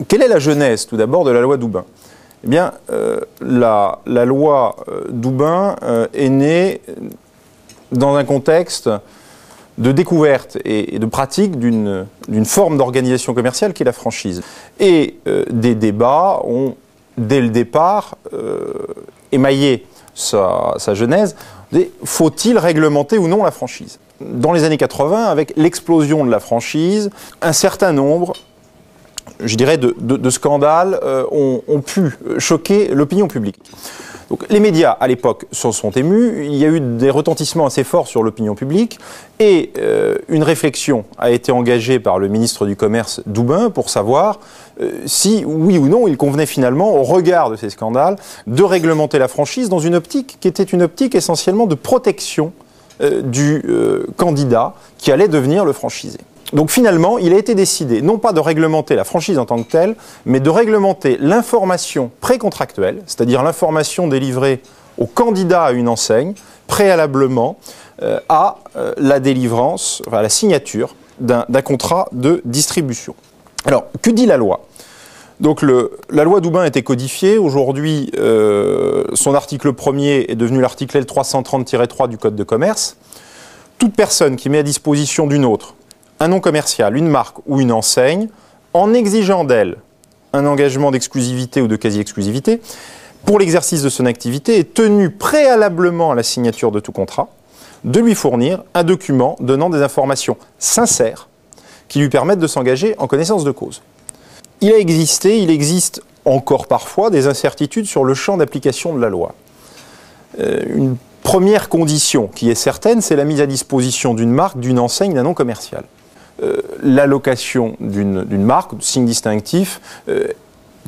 quelle est la genèse, tout d'abord, de la loi Doubin? Eh bien, la loi Doubin est née dans un contexte de découverte et de pratique d'une forme d'organisation commerciale qui est la franchise. Et des débats ont, dès le départ, émaillé sa genèse. Faut-il réglementer ou non la franchise? Dans les années 80, avec l'explosion de la franchise, un certain nombre, je dirais, de scandales ont pu choquer l'opinion publique. Donc, les médias, à l'époque, s'en sont émus. Il y a eu des retentissements assez forts sur l'opinion publique. Et une réflexion a été engagée par le ministre du Commerce Doubin pour savoir si, oui ou non, il convenait finalement, au regard de ces scandales, de réglementer la franchise dans une optique qui était une optique essentiellement de protection du candidat qui allait devenir le franchisé. Donc finalement, il a été décidé non pas de réglementer la franchise en tant que telle, mais de réglementer l'information précontractuelle, c'est-à-dire l'information délivrée au candidat à une enseigne, préalablement à la délivrance, à la signature d'un contrat de distribution. Alors, que dit la loi? Donc la loi Doubin a été codifiée. Aujourd'hui, son article 1er est devenu l'article L330-3 du Code de commerce. Toute personne qui met à disposition d'une autre un nom commercial, une marque ou une enseigne, en exigeant d'elle un engagement d'exclusivité ou de quasi-exclusivité, pour l'exercice de son activité, est tenue préalablement à la signature de tout contrat de lui fournir un document donnant des informations sincères qui lui permettent de s'engager en connaissance de cause. Il existe encore parfois des incertitudes sur le champ d'application de la loi. Une première condition qui est certaine, c'est la mise à disposition d'une marque, d'une enseigne, d'un nom commercial. L'allocation d'une marque, de signe distinctif,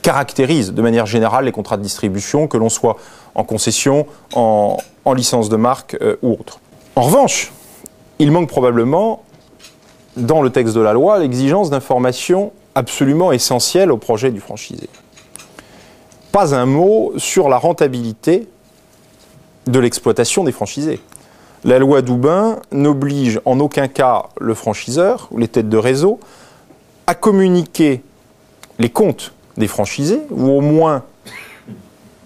caractérise de manière générale les contrats de distribution, que l'on soit en concession, en licence de marque ou autre. En revanche, il manque probablement, dans le texte de la loi, l'exigence d'informations absolument essentielles au projet du franchisé. Pas un mot sur la rentabilité de l'exploitation des franchisés. La loi Doubin n'oblige en aucun cas le franchiseur ou les têtes de réseau à communiquer les comptes des franchisés, ou au moins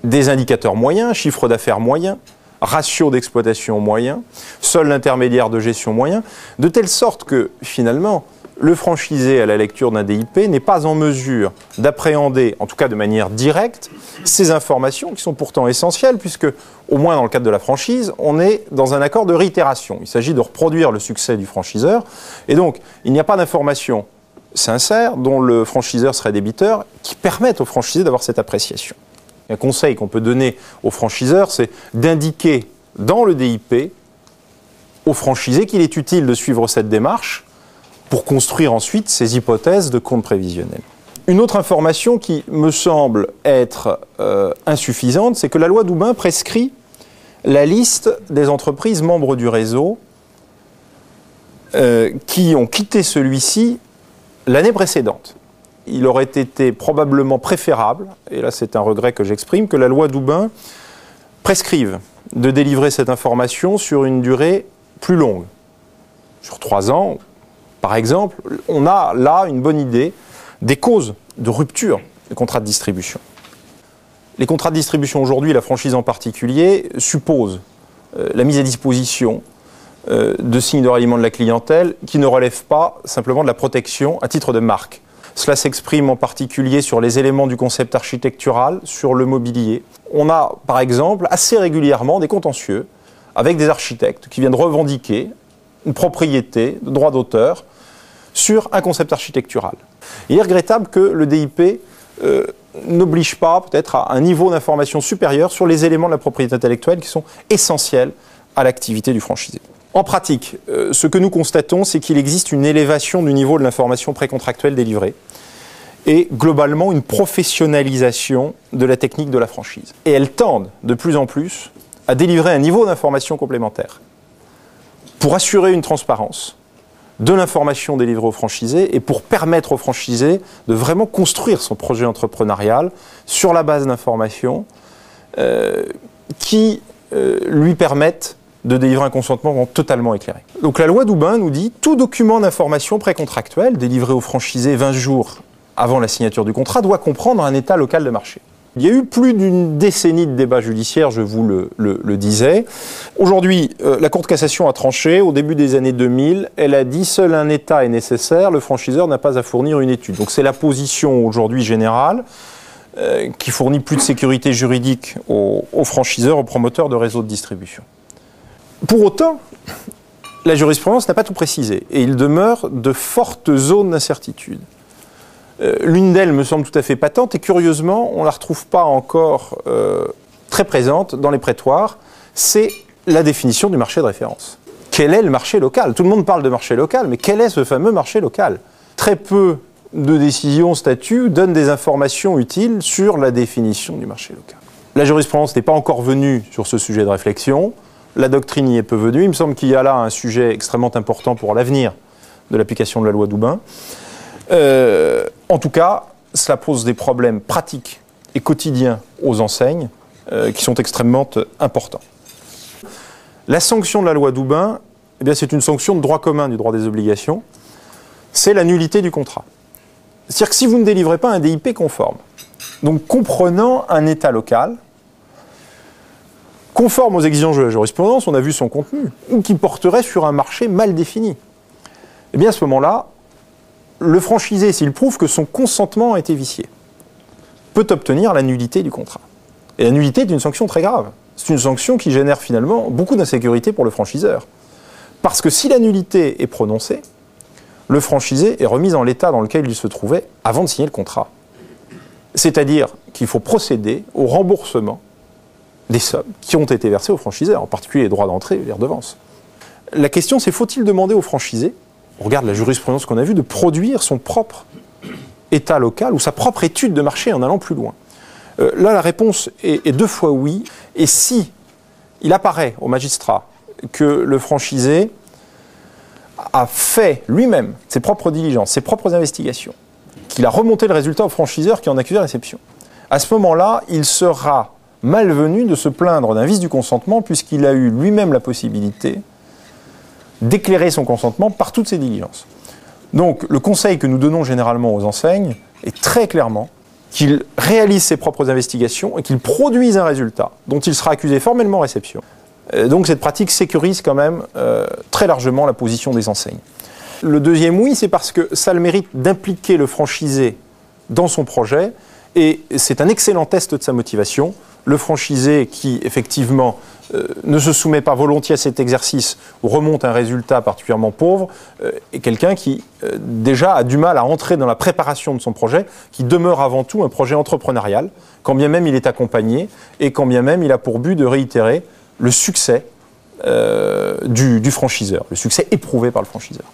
des indicateurs moyens, chiffre d'affaires moyen, ratio d'exploitation moyen, seul l'intermédiaire de gestion moyen, de telle sorte que finalement le franchisé à la lecture d'un DIP n'est pas en mesure d'appréhender, en tout cas de manière directe, ces informations qui sont pourtant essentielles, puisque, au moins dans le cadre de la franchise, on est dans un accord de réitération. Il s'agit de reproduire le succès du franchiseur, et donc il n'y a pas d'informations sincères dont le franchiseur serait débiteur qui permettent au franchisé d'avoir cette appréciation. Un conseil qu'on peut donner aux franchiseurs, c'est d'indiquer dans le DIP au franchisé qu'il est utile de suivre cette démarche pour construire ensuite ses hypothèses de compte prévisionnel. Une autre information qui me semble être insuffisante, c'est que la loi Doubin prescrit la liste des entreprises membres du réseau qui ont quitté celui-ci l'année précédente. Il aurait été probablement préférable, et là c'est un regret que j'exprime, que la loi Doubin prescrive de délivrer cette information sur une durée plus longue, sur 3 ans. Par exemple, on a là une bonne idée des causes de rupture des contrats de distribution. Les contrats de distribution aujourd'hui, la franchise en particulier, supposent la mise à disposition de signes de ralliement de la clientèle qui ne relèvent pas simplement de la protection à titre de marque. Cela s'exprime en particulier sur les éléments du concept architectural, sur le mobilier. On a, par exemple, assez régulièrement des contentieux avec des architectes qui viennent revendiquer une propriété de droit d'auteur sur un concept architectural. Il est regrettable que le DIP n'oblige pas peut-être à un niveau d'information supérieur sur les éléments de la propriété intellectuelle qui sont essentiels à l'activité du franchisé. En pratique, ce que nous constatons, c'est qu'il existe une élévation du niveau de l'information précontractuelle délivrée et globalement une professionnalisation de la technique de la franchise. Et elles tendent de plus en plus à délivrer un niveau d'information complémentaire pour assurer une transparence de l'information délivrée aux franchisés et pour permettre aux franchisés de vraiment construire son projet entrepreneurial sur la base d'informations qui lui permettent de délivrer un consentement totalement éclairé. Donc la loi Doubin nous dit tout document d'information précontractuelle délivré aux franchisés 20 jours avant la signature du contrat, doit comprendre un état local de marché. Il y a eu plus d'une décennie de débats judiciaires, je vous le disais. Aujourd'hui, la Cour de cassation a tranché. Au début des années 2000, elle a dit « seul un état est nécessaire, le franchiseur n'a pas à fournir une étude ». Donc c'est la position aujourd'hui générale qui fournit plus de sécurité juridique aux franchiseurs, aux promoteurs de réseaux de distribution. Pour autant, la jurisprudence n'a pas tout précisé et il demeure de fortes zones d'incertitude. L'une d'elles me semble tout à fait patente et curieusement, on ne la retrouve pas encore très présente dans les prétoires, c'est la définition du marché de référence. Quel est le marché local? Tout le monde parle de marché local, mais quel est ce fameux marché local? Très peu de décisions, statuts donnent des informations utiles sur la définition du marché local. La jurisprudence n'est pas encore venue sur ce sujet de réflexion, la doctrine y est peu venue, il me semble qu'il y a là un sujet extrêmement important pour l'avenir de l'application de la loi Doubin. En tout cas, cela pose des problèmes pratiques et quotidiens aux enseignes qui sont extrêmement importants. La sanction de la loi Doubin, eh bien, c'est une sanction de droit commun du droit des obligations, c'est la nullité du contrat. C'est-à-dire que si vous ne délivrez pas un DIP conforme, donc comprenant un état local, conforme aux exigences de la jurisprudence, on a vu son contenu, ou qui porterait sur un marché mal défini, eh bien à ce moment-là, le franchisé, s'il prouve que son consentement a été vicié, peut obtenir la nullité du contrat. Et la nullité est une sanction très grave. C'est une sanction qui génère finalement beaucoup d'insécurité pour le franchiseur. Parce que si la nullité est prononcée, le franchisé est remis en l'état dans lequel il se trouvait avant de signer le contrat. C'est-à-dire qu'il faut procéder au remboursement des sommes qui ont été versées aux franchiseurs, en particulier les droits d'entrée et les redevances. La question, c'est faut-il demander au franchisé, on regarde la jurisprudence qu'on a vue, de produire son propre état local ou sa propre étude de marché en allant plus loin. Là, la réponse est 2 fois oui. Et si il apparaît au magistrat que le franchisé a fait lui-même ses propres diligences, ses propres investigations, qu'il a remonté le résultat au franchiseur qui en accusait réception, à ce moment-là, il sera malvenu de se plaindre d'un vice du consentement puisqu'il a eu lui-même la possibilité d'éclairer son consentement par toutes ses diligences. Donc, le conseil que nous donnons généralement aux enseignes est très clairement qu'ils réalisent ses propres investigations et qu'ils produisent un résultat dont il sera accusé formellement réception. Donc, cette pratique sécurise quand même très largement la position des enseignes. Le deuxième oui, c'est parce que ça a le mérite d'impliquer le franchisé dans son projet et c'est un excellent test de sa motivation. Le franchisé qui, effectivement, ne se soumet pas volontiers à cet exercice ou remonte un résultat particulièrement pauvre, est quelqu'un qui, déjà, a du mal à entrer dans la préparation de son projet, qui demeure avant tout un projet entrepreneurial, quand bien même il est accompagné et quand bien même il a pour but de réitérer le succès du franchiseur, le succès éprouvé par le franchiseur.